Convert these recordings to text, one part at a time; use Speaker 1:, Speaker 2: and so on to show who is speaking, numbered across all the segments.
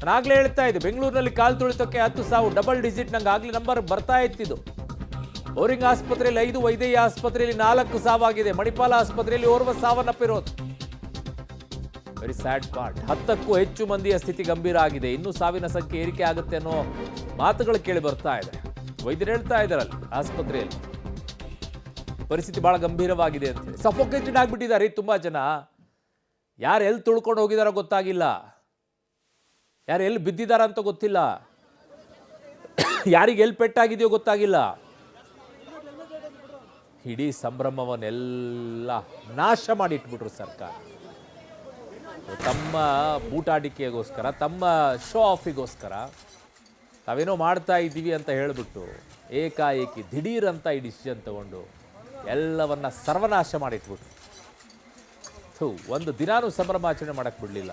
Speaker 1: ನಾನು ಆಗ್ಲೇ ಹೇಳ್ತಾ ಇದ್ದೆ, ಬೆಂಗಳೂರಿನಲ್ಲಿ ಕಾಲು ತುಳಿತಕ್ಕೆ 10 ಸಾವು, ಡಬಲ್ ಡಿಜಿಟ್. ನಂಗೆ ಆಗ್ಲಿ ನಂಬರ್ ಬರ್ತಾ ಇತ್ತಿದ್ದು. ಬೋರಿಂಗ್ ಆಸ್ಪತ್ರೆಯಲ್ಲಿ 5, ವೈದ್ಯ ಆಸ್ಪತ್ರೆಯಲ್ಲಿ 4 ಸಾವಾಗಿದೆ. ಮಣಿಪಾಲ ಆಸ್ಪತ್ರೆಯಲ್ಲಿ ಓರ್ವ ಸಾವನ್ನಪ್ಪಿರೋದು. Very sad part. 10ಕ್ಕೂ ಹೆಚ್ಚು ಮಂದಿಯ ಸ್ಥಿತಿ ಗಂಭೀರ ಆಗಿದೆ. ಇನ್ನೂ ಸಾವಿನ ಸಂಖ್ಯೆ ಏರಿಕೆ ಆಗುತ್ತೆ ಅನ್ನೋ ಮಾತುಗಳು ಕೇಳಿ ಬರ್ತಾ ಇದೆ. ವೈದ್ಯರು ಹೇಳ್ತಾ ಇದ್ದಾರಲ್ಲಿ ಆಸ್ಪತ್ರೆಯಲ್ಲಿ ಪರಿಸ್ಥಿತಿ ಬಹಳ ಗಂಭೀರವಾಗಿದೆ ಅಂತ ಹೇಳಿ. ಸಫೋಕೇಟೆಡ್ ಆಗಿಬಿಟ್ಟಿದ್ದಾರೆ ತುಂಬಾ ಜನ. ಯಾರು ಎಲ್ಲಿ ತುಳ್ಕೊಂಡು ಹೋಗಿದಾರೋ ಗೊತ್ತಾಗಿಲ್ಲ, ಯಾರು ಎಲ್ಲಿ ಬಿದ್ದಿದಾರ ಅಂತ ಗೊತ್ತಿಲ್ಲ, ಯಾರಿಗೆ ಎಲ್ಲಿ ಪೆಟ್ಟಾಗಿದೆಯೋ ಗೊತ್ತಾಗಿಲ್ಲ. ಇಡೀ ಸಂಭ್ರಮವನ್ನೆಲ್ಲ ನಾಶ ಮಾಡಿಟ್ಬಿಟ್ರು ಸರ್ಕಾರ. ತಮ್ಮ ಬೂಟಾಟಿಕೆಗೋಸ್ಕರ, ತಮ್ಮ ಶೋ ಆಫಿಗೋಸ್ಕರ ತಾವೇನೋ ಮಾಡ್ತಾ ಇದ್ದೀವಿ ಅಂತ ಹೇಳಿಬಿಟ್ಟು ಏಕಾಏಕಿ ದಿಢೀರ್ ಅಂತ ಈ ಡಿಸಿಷನ್ ತಗೊಂಡು ಎಲ್ಲವನ್ನ ಸರ್ವನಾಶ ಮಾಡಿಟ್ಬಿಟ್ರು. ಒಂದು ದಿನಾನೂ ಸಂಭ್ರಮಾಚರಣೆ ಮಾಡಕ್ಕೆ ಬಿಡಲಿಲ್ಲ.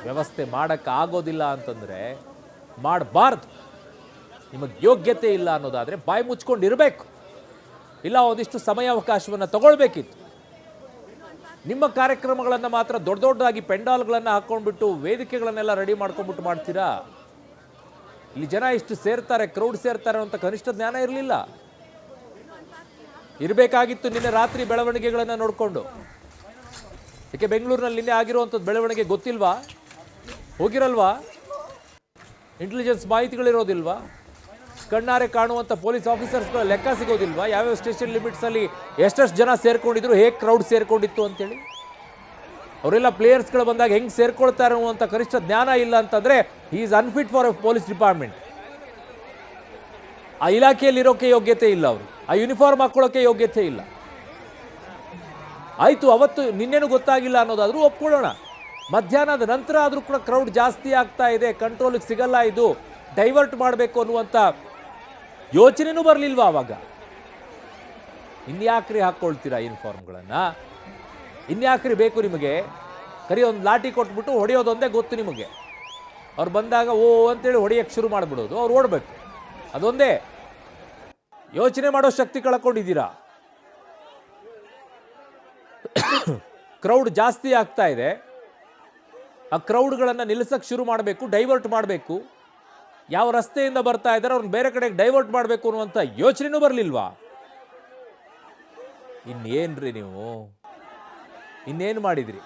Speaker 1: ವ್ಯವಸ್ಥೆ ಮಾಡಕ್ಕೆ ಆಗೋದಿಲ್ಲ ಅಂತಂದರೆ ಮಾಡಬಾರ್ದು. ನಿಮಗೆ ಯೋಗ್ಯತೆ ಇಲ್ಲ ಅನ್ನೋದಾದರೆ ಬಾಯಿ ಮುಚ್ಕೊಂಡು ಇರಬೇಕು, ಇಲ್ಲ ಒಂದಿಷ್ಟು ಸಮಯಾವಕಾಶವನ್ನು ತಗೊಳ್ಬೇಕಿತ್ತು. ನಿಮ್ಮ ಕಾರ್ಯಕ್ರಮಗಳನ್ನು ಮಾತ್ರ ದೊಡ್ಡ ದೊಡ್ಡದಾಗಿ ಪೆಂಡಾಲ್ಗಳನ್ನು ಹಾಕ್ಕೊಂಡ್ಬಿಟ್ಟು ವೇದಿಕೆಗಳನ್ನೆಲ್ಲ ರೆಡಿ ಮಾಡ್ಕೊಂಡ್ಬಿಟ್ಟು ಮಾಡ್ತೀರಾ. ಇಲ್ಲಿ ಜನ ಇಷ್ಟು ಸೇರ್ತಾರೆ, ಕ್ರೌಡ್ ಸೇರ್ತಾರೆ ಅಂತ ಕನಿಷ್ಠ ಜ್ಞಾನ ಇರಲಿಲ್ಲ. ಇರಬೇಕಾಗಿತ್ತು ನಿನ್ನೆ ರಾತ್ರಿ ಬೆಳವಣಿಗೆಗಳನ್ನು ನೋಡಿಕೊಂಡು. ಯಾಕೆ ಬೆಂಗಳೂರಿನಲ್ಲಿ ನಿನ್ನೆ ಆಗಿರುವಂಥದ್ದು ಬೆಳವಣಿಗೆ ಗೊತ್ತಿಲ್ವಾ? ಹೋಗಿರಲ್ವಾ? ಇಂಟೆಲಿಜೆನ್ಸ್ ಮಾಹಿತಿಗಳಿರೋದಿಲ್ವಾ? ಕಣ್ಣಾರೆ ಕಾಣುವಂಥ ಪೊಲೀಸ್ ಆಫೀಸರ್ಸ್ಗಳ ಲೆಕ್ಕ ಸಿಗೋದಿಲ್ವಾ? ಯಾವ್ಯಾವ ಸ್ಟೇಷನ್ ಲಿಮಿಟ್ಸಲ್ಲಿ ಎಷ್ಟೆಷ್ಟು ಜನ ಸೇರ್ಕೊಂಡಿದ್ರು, ಹೇಗೆ ಕ್ರೌಡ್ ಸೇರ್ಕೊಂಡಿತ್ತು ಅಂತೇಳಿ? ಅವರೆಲ್ಲ ಪ್ಲೇಯರ್ಸ್ಗಳು ಬಂದಾಗ ಹೆಂಗೆ ಸೇರ್ಕೊಳ್ತಾರೆ ಅನ್ನುವಂಥ ಕನಿಷ್ಠ ಜ್ಞಾನ ಇಲ್ಲ ಅಂತಂದರೆ he is unfit for A police department. ಆ ಇಲಾಖೆಯಲ್ಲಿರೋಕ್ಕೆ ಯೋಗ್ಯತೆ ಇಲ್ಲ, ಅವರು ಆ ಯೂನಿಫಾರ್ಮ್ ಹಾಕ್ಕೊಳ್ಳೋಕ್ಕೆ ಯೋಗ್ಯತೆ ಇಲ್ಲ. ಆಯಿತು, ಅವತ್ತು ನಿನ್ನೆನೂ ಗೊತ್ತಾಗಿಲ್ಲ ಅನ್ನೋದಾದರೂ ಒಪ್ಕೊಳ್ಳೋಣ. ಮಧ್ಯಾಹ್ನದ ನಂತರ ಆದರೂ ಕೂಡ ಕ್ರೌಡ್ ಜಾಸ್ತಿ ಆಗ್ತಾ ಇದೆ, ಕಂಟ್ರೋಲಿಗೆ ಸಿಗಲ್ಲ, ಇದು ಡೈವರ್ಟ್ ಮಾಡಬೇಕು ಅನ್ನುವಂಥ ಯೋಚನೆನೂ ಬರಲಿಲ್ವಾ ಆವಾಗ? ಇನ್ಯಾಕ್ರಿ ಹಾಕ್ಕೊಳ್ತೀರಾ ಯೂನಿಫಾರ್ಮ್ಗಳನ್ನು? ಇನ್ಯಾಕ್ರಿ ಬೇಕು ನಿಮಗೆ? ಕರಿ ಒಂದು ಲಾಠಿ ಕೊಟ್ಬಿಟ್ಟು ಹೊಡೆಯೋದೊಂದೇ ಗೊತ್ತು ನಿಮಗೆ. ಅವ್ರು ಬಂದಾಗ ಓ ಅಂತೇಳಿ ಹೊಡೆಯೋಕ್ಕೆ ಶುರು ಮಾಡಿಬಿಡೋದು, ಅವ್ರು ಓಡಬೇಕು, ಅದೊಂದೇ. ಯೋಚನೆ ಮಾಡೋ ಶಕ್ತಿ ಕಳ್ಕೊಂಡಿದ್ದೀರಾ. ಕ್ರೌಡ್ ಜಾಸ್ತಿ ಆಗ್ತಾ ಇದೆ, ಆ ಕ್ರೌಡ್ಗಳನ್ನು ನಿಲ್ಲಿಸಕ್ಕೆ ಶುರು ಮಾಡಬೇಕು, ಡೈವರ್ಟ್ ಮಾಡಬೇಕು. ಯಾವ ರಸ್ತೆಯಿಂದ ಬರ್ತಾ ಇದ್ದಾರೆ ಅವ್ರನ್ನ ಬೇರೆ ಕಡೆಗೆ ಡೈವರ್ಟ್ ಮಾಡಬೇಕು ಅನ್ನುವಂಥ ಯೋಚನೆನೂ ಬರಲಿಲ್ವಾ? ಇನ್ನೇನ್ರಿ ನೀವು, ಇನ್ನೇನು ಮಾಡಿದ್ರಿ?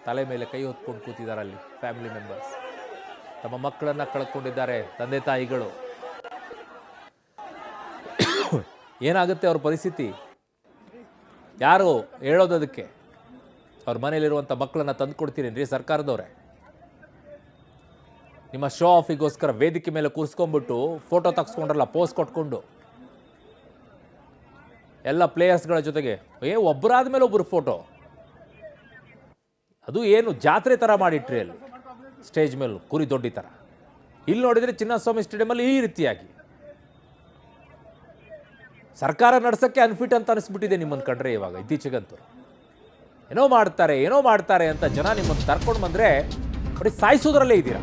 Speaker 1: ತಲೆ ಮೇಲೆ ಕೈ ಹೊತ್ಕೊಂಡು ಕೂತಿದ್ದಾರೆ ಅಲ್ಲಿ ಫ್ಯಾಮಿಲಿ ಮೆಂಬರ್ಸ್. ತಮ್ಮ ಮಕ್ಕಳನ್ನು ಕಳ್ಕೊಂಡಿದ್ದಾರೆ ತಂದೆ ತಾಯಿಗಳು. ಏನಾಗುತ್ತೆ ಅವ್ರ ಪರಿಸ್ಥಿತಿ? ಯಾರು ಹೇಳೋದಕ್ಕೆ? ಅವ್ರ ಮನೇಲಿರುವಂಥ ಮಕ್ಕಳನ್ನು ತಂದು ಕೊಡ್ತೀರೇನ್ರಿ ಸರ್ಕಾರದವ್ರೆ? ನಿಮ್ಮ ಶೋ ಆಫಿಗೋಸ್ಕರ ವೇದಿಕೆ ಮೇಲೆ ಕೂರಿಸ್ಕೊಂಡ್ಬಿಟ್ಟು ಫೋಟೋ ತೆಗೆಸ್ಕೊಂಡ್ರಲ್ಲ, ಪೋಸ್ ಕೊಟ್ಕೊಂಡು ಎಲ್ಲ ಪ್ಲೇಯರ್ಸ್ಗಳ ಜೊತೆಗೆ ಒಬ್ಬರಾದ ಮೇಲೆ ಒಬ್ಬರು ಫೋಟೋ. ಅದು ಏನು ಜಾತ್ರೆ ಥರ ಮಾಡಿಟ್ರಿ ಅಲ್ಲಿ ಸ್ಟೇಜ್ ಮೇಲೂ ಕುರಿ ದೊಡ್ಡಿ ಥರ. ಇಲ್ಲಿ ನೋಡಿದರೆ ಚಿನ್ನಸ್ವಾಮಿ ಸ್ಟೇಡಿಯಮಲ್ಲಿ ಈ ರೀತಿಯಾಗಿ ಸರ್ಕಾರ ನಡೆಸೋಕ್ಕೆ ಅನ್ಫಿಟ್ ಅಂತ ಅನಿಸ್ಬಿಟ್ಟಿದೆ ನಿಮ್ಮನ್ನು ಕಂಡ್ರೆ. ಇವಾಗ ಇತ್ತೀಚೆಗಂತೂ ಏನೋ ಮಾಡ್ತಾರೆ ಅಂತ ಜನ ನಿಮ್ಮನ್ನು ಕರ್ಕೊಂಡು ಬಂದರೆ ಬರೀ ಸಾಯಿಸೋದ್ರಲ್ಲೇ ಇದ್ದೀರಾ.